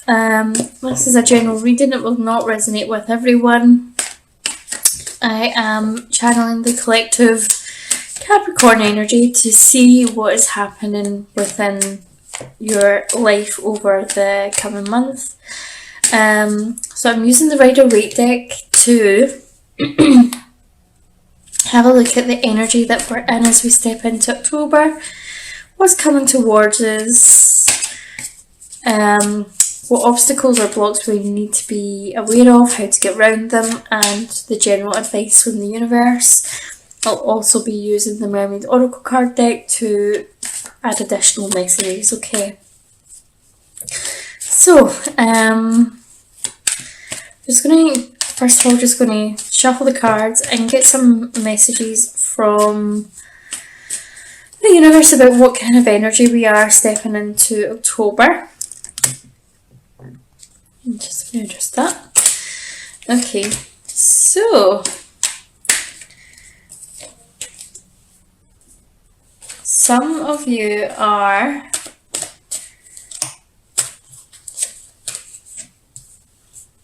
This is a general reading. It will not resonate with everyone. I am channeling the collective Capricorn energy to see what is happening within your life over the coming month. So I'm using the Rider-Waite deck to have a look at the energy that we're in as we step into October. What's coming towards us? What obstacles or blocks we need to be aware of, how to get around them, and the general advice from the universe. I'll also be using the Mermaid Oracle card deck to add additional messages, okay? So, first of all, just going to shuffle the cards and get some messages from the universe about what kind of energy we are stepping into October. I'm just going to adjust that. Okay, so some of you are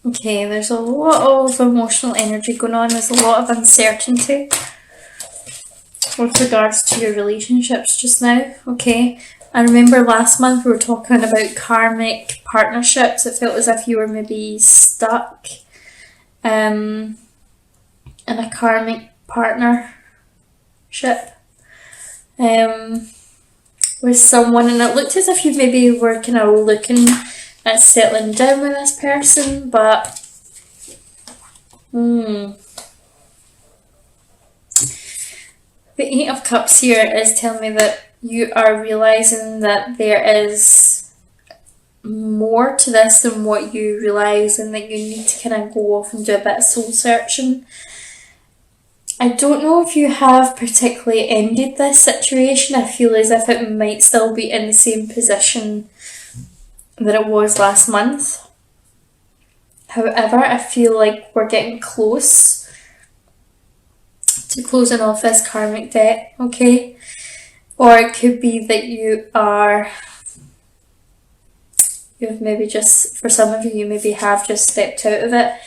okay, there's a lot of emotional energy going on. There's a lot of uncertainty with regards to your relationships just now, okay? I remember last month we were talking about karmic partnerships. It felt as if you were maybe stuck in a karmic partnership with someone, and it looked as if you maybe were kind of looking at settling down with this person, but the Eight of Cups here is telling me that you are realising that there is more to this than what you realise, and that you need to kind of go off and do a bit of soul searching. I don't know if you have particularly ended this situation. I feel as if it might still be in the same position that it was last month. However, I feel like we're getting close to closing off this karmic debt, okay? Or it could be that you've maybe just, for some of you, you maybe have just stepped out of it.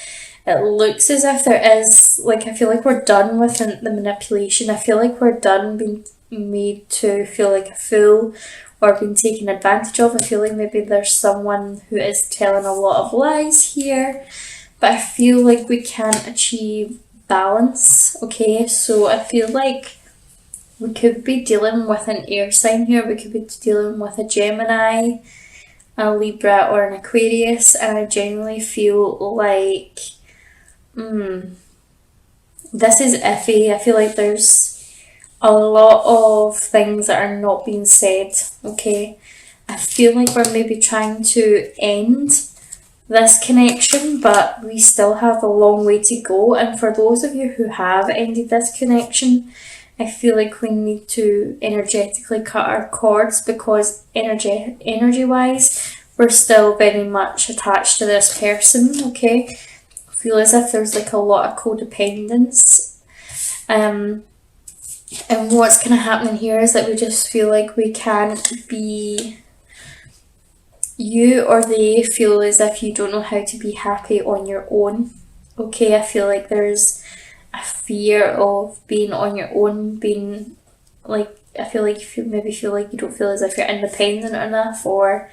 It looks as if there is, like, I feel like we're done with the manipulation. I feel like we're done being made to feel like a fool or being taken advantage of. I feel like maybe there's someone who is telling a lot of lies here, but I feel like we can achieve balance, okay? So I feel like we could be dealing with an air sign here. We could be dealing with a Gemini, a Libra, or an Aquarius, and I genuinely feel like this is iffy. I feel like there's a lot of things that are not being said, okay? I feel like we're maybe trying to end this connection, but we still have a long way to go. And for those of you who have ended this connection, I feel like we need to energetically cut our cords, because energy-wise, we're still very much attached to this person, okay? I feel as if there's like a lot of codependence. And what's kind of happening here is that we just feel like we can't be, you or they feel as if you don't know how to be happy on your own, okay? I feel like there's a fear of being on your own, being like, I feel like you maybe feel like you don't feel as if you're independent enough or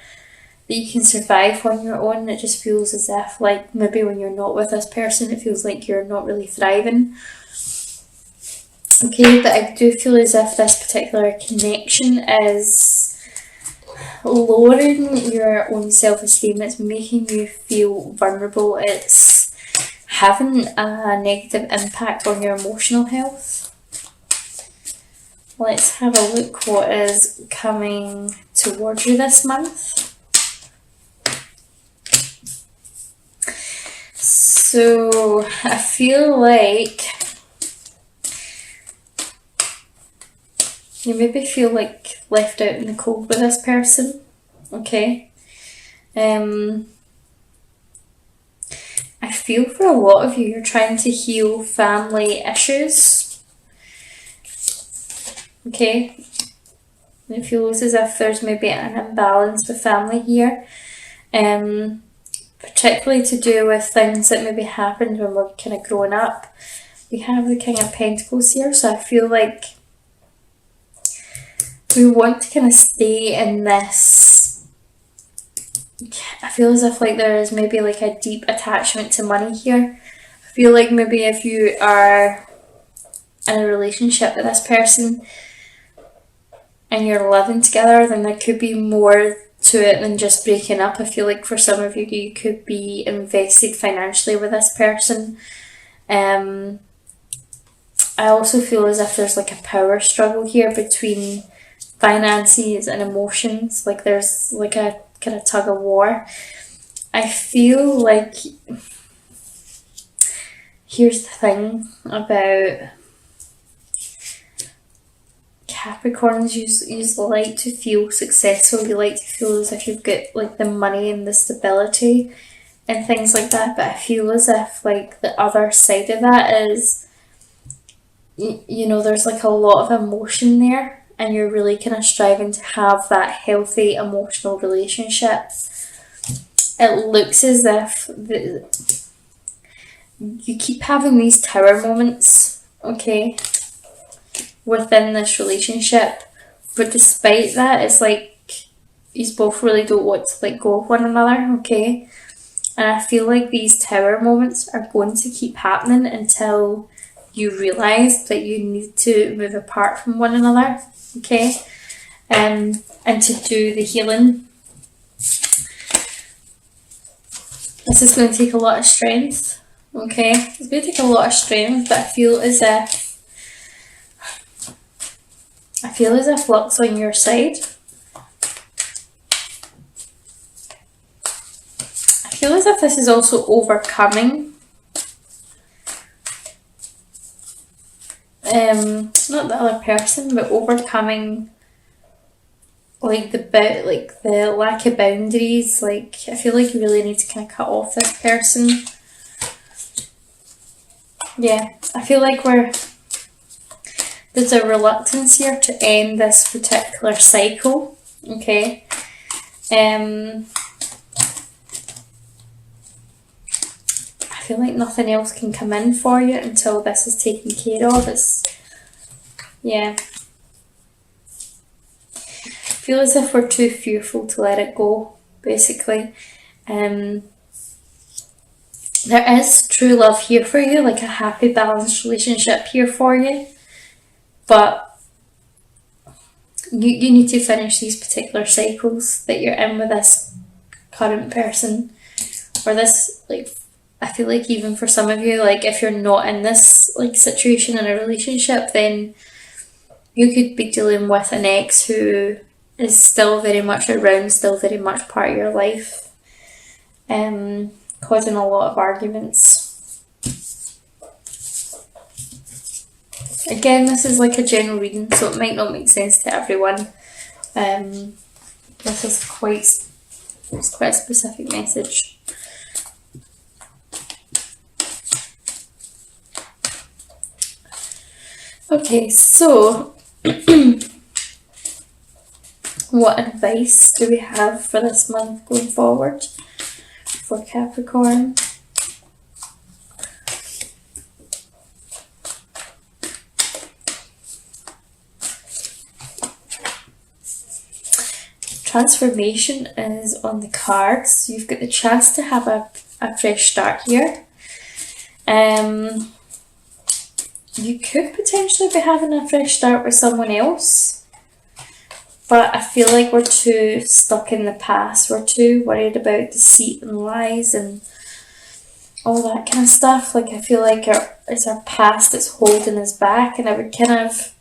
that you can survive on your own. It just feels as if, like, maybe when you're not with this person, it feels like you're not really thriving. Okay, but I do feel as if this particular connection is lowering your own self-esteem. It's making you feel vulnerable. It's having a negative impact on your emotional health. Let's have a look what is coming towards you this month. So I feel like you maybe feel like left out in the cold with this person, okay? I feel for a lot of you, you're trying to heal family issues, okay? It feels as if there's maybe an imbalance with family here. particularly to do with things that maybe happened when we're kind of growing up. We have the King of Pentacles here, so I feel like we want to kind of stay in this. I feel as if like there is maybe like a deep attachment to money here. I feel like maybe if you are in a relationship with this person and you're living together, then there could be more to it than just breaking up. I feel like for some of you, you could be invested financially with this person. I also feel as if there's like a power struggle here between finances and emotions. Like there's like a kind of tug of war. I feel like, here's the thing about Capricorns, you like to feel successful, you like to feel as if you've got like the money and the stability and things like that, but I feel as if like the other side of that is, you know, there's like a lot of emotion there and you're really kind of striving to have that healthy emotional relationship. It looks as if you keep having these tower moments, okay, within this relationship, but despite that, it's like you both really don't want to let go of one another, okay? And I feel like these tower moments are going to keep happening until you realise that you need to move apart from one another, okay? And to do the healing. This is going to take a lot of strength, okay? It's going to take a lot of strength, but I feel as if luck's on your side. I feel as if this is also overcoming. Not the other person, but overcoming like the lack of boundaries. Like I feel like you really need to kind of cut off this person. Yeah, I feel like there's a reluctance here to end this particular cycle, okay? I feel like nothing else can come in for you until this is taken care of. Yeah. I feel as if we're too fearful to let it go, basically. There is true love here for you, like a happy, balanced relationship here for you. But you need to finish these particular cycles that you're in with this current person. Or this, like, I feel like even for some of you, like if you're not in this like situation in a relationship, then you could be dealing with an ex who is still very much around, still very much part of your life, causing a lot of arguments. Again, this is like a general reading, so it might not make sense to everyone. This is quite a specific message. Okay, so what advice do we have for this month going forward for Capricorn? Transformation is on the cards. You've got the chance to have a fresh start here. You could potentially be having a fresh start with someone else, but I feel like we're too stuck in the past. We're too worried about deceit and lies and all that kind of stuff. Like I feel like it's our past that's holding us back, and I would kind of,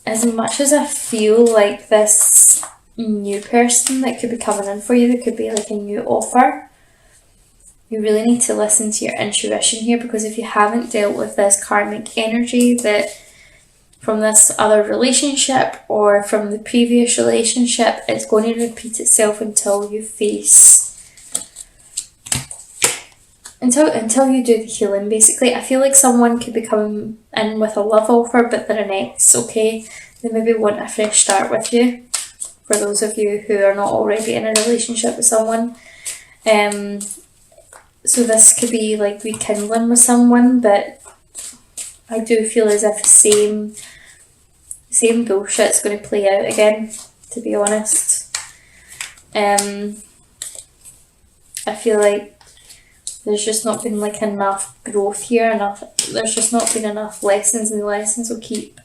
as much as I feel like this new person that could be coming in for you, that could be like a new offer, you really need to listen to your intuition here, because if you haven't dealt with this karmic energy that from this other relationship or from the previous relationship, it's going to repeat itself until you until you do the healing, basically. I feel like someone could be coming in with a love offer, but they're an ex, okay? They maybe want a fresh start with you, for those of you who are not already in a relationship with someone. So this could be like rekindling with someone, but I do feel as if the same bullshit's going to play out again, to be honest. I feel like there's just not been like enough growth here, there's just not been enough lessons, and the lessons will keep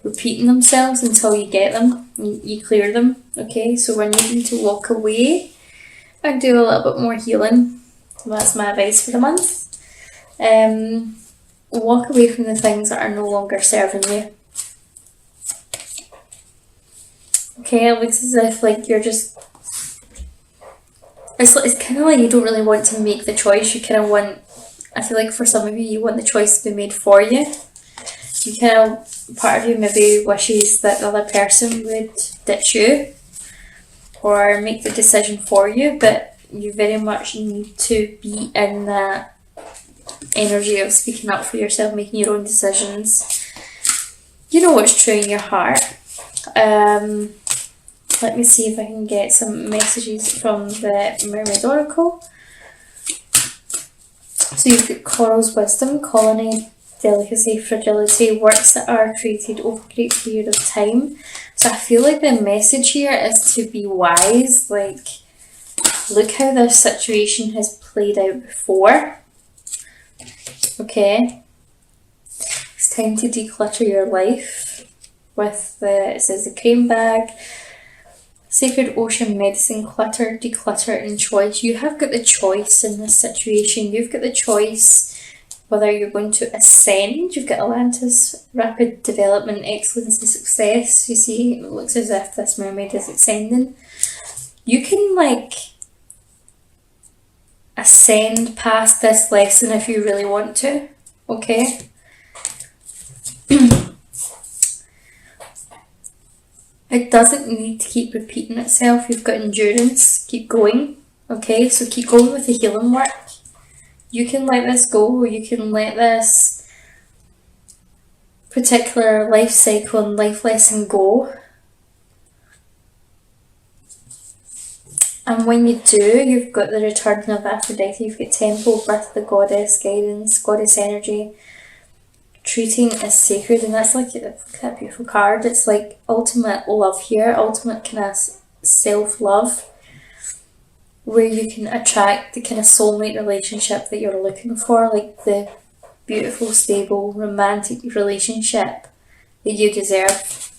repeating themselves until you get them, you clear them, okay? So we're needing to walk away and do a little bit more healing. That's my advice for the month. Walk away from the things that are no longer serving you. Okay, it looks as if like you're just... It's kind of like you don't really want to make the choice. You kind of want... I feel like for some of you, you want the choice to be made for you. You kind of... Part of you maybe wishes that the other person would ditch you or make the decision for you, but you very much need to be in that energy of speaking up for yourself, making your own decisions. You know what's true in your heart. Let me see if I can get some messages from the Mermaid Oracle. So you've got corals, wisdom, colony, delicacy, fragility, works that are created over a great period of time. So I feel like the message here is to be wise. Like, look how this situation has played out before. Okay. It's time to declutter your life with it says the cream bag. Sacred Ocean Medicine, clutter, declutter and choice. You have got the choice in this situation. You've got the choice whether you're going to ascend. You've got Atlantis, rapid development, excellence and success. You see, it looks as if this mermaid is ascending. You can like ascend past this lesson if you really want to, okay? It doesn't need to keep repeating itself. You've got endurance. Keep going. Okay, so keep going with the healing work. You can let this go. You can let this particular life cycle and life lesson go. And when you do, you've got the return of Aphrodite. You've got temple, birth, the goddess, guidance, goddess energy. Treating as sacred, and that's like that beautiful card. It's like ultimate love here, ultimate kind of self-love, where you can attract the kind of soulmate relationship that you're looking for, like the beautiful, stable, romantic relationship that you deserve.